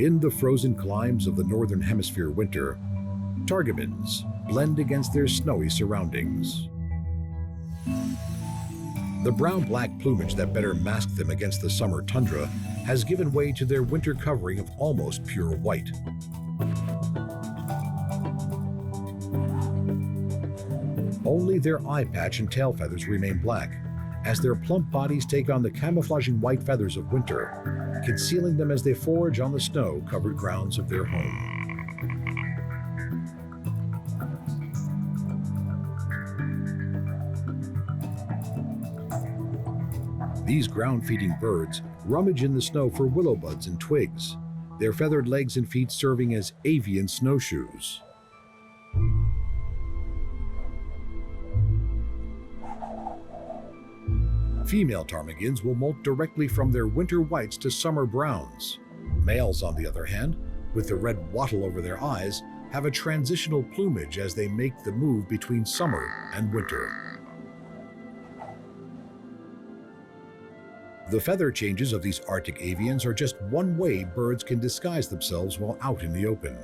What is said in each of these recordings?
In the frozen climes of the northern hemisphere winter, targamins blend against their snowy surroundings. The brown-black plumage that better masked them against the summer tundra has given way to their winter covering of almost pure white. Only their eye patch and tail feathers remain black, as their plump bodies take on the camouflaging white feathers of winter, concealing them as they forage on the snow-covered grounds of their home. These ground-feeding birds rummage in the snow for willow buds and twigs, their feathered legs and feet serving as avian snowshoes. Female ptarmigans will molt directly from their winter whites to summer browns. Males, on the other hand, with the red wattle over their eyes, have a transitional plumage as they make the move between summer and winter. The feather changes of these Arctic avians are just one way birds can disguise themselves while out in the open.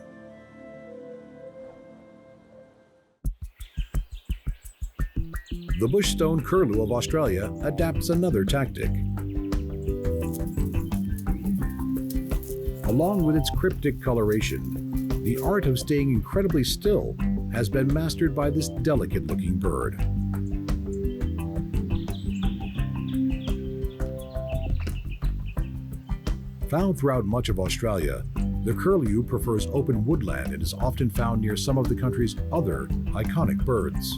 The bush stone-curlew of Australia adapts another tactic. Along with its cryptic coloration, the art of staying incredibly still has been mastered by this delicate-looking bird. Found throughout much of Australia, the curlew prefers open woodland and is often found near some of the country's other iconic birds.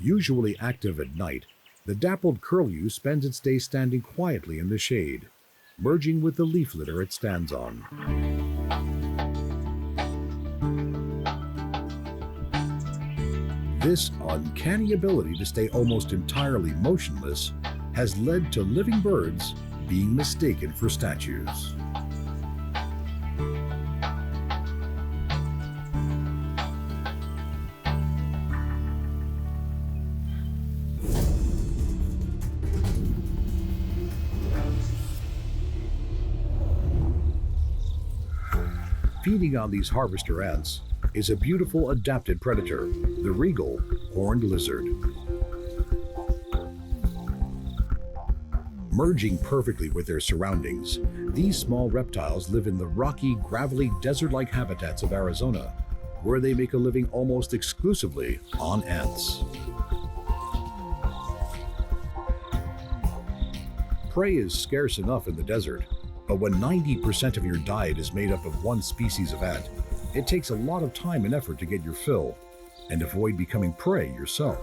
Usually active at night, the dappled curlew spends its day standing quietly in the shade, merging with the leaf litter it stands on. This uncanny ability to stay almost entirely motionless has led to living birds being mistaken for statues. Feeding on these harvester ants is a beautiful adapted predator, the regal horned lizard. Merging perfectly with their surroundings, these small reptiles live in the rocky, gravelly, desert-like habitats of Arizona, where they make a living almost exclusively on ants. Prey is scarce enough in the desert, but when 90% of your diet is made up of one species of ant, it takes a lot of time and effort to get your fill and avoid becoming prey yourself.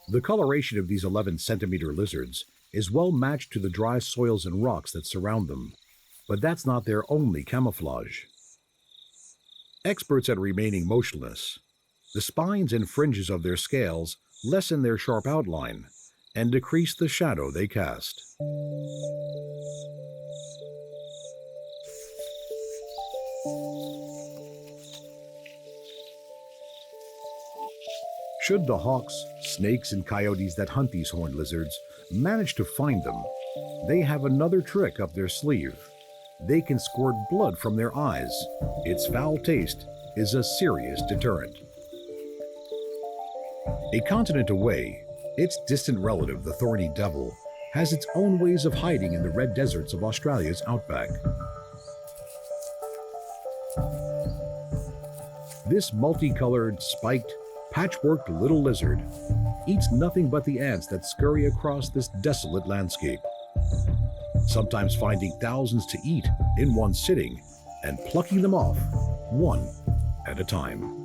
The coloration of these 11-centimeter lizards is well matched to the dry soils and rocks that surround them, but that's not their only camouflage. Experts at remaining motionless, the spines and fringes of their scales lessen their sharp outline and decrease the shadow they cast. Should the hawks, snakes, and coyotes that hunt these horned lizards manage to find them, they have another trick up their sleeve. They can squirt blood from their eyes. Its foul taste is a serious deterrent. A continent away, its distant relative, the thorny devil, has its own ways of hiding in the red deserts of Australia's outback. This multicolored, spiked, patchworked little lizard eats nothing but the ants that scurry across this desolate landscape, sometimes finding thousands to eat in one sitting and plucking them off one at a time.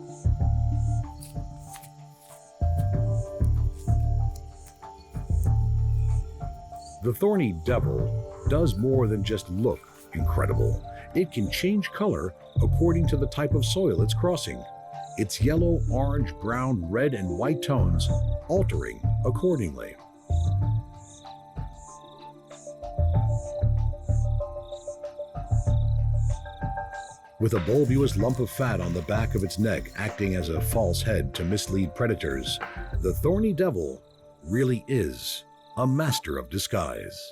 The thorny devil does more than just look incredible. It can change color according to the type of soil it's crossing, its yellow, orange, brown, red, and white tones altering accordingly. With a bulbous lump of fat on the back of its neck acting as a false head to mislead predators, the thorny devil really is a master of disguise.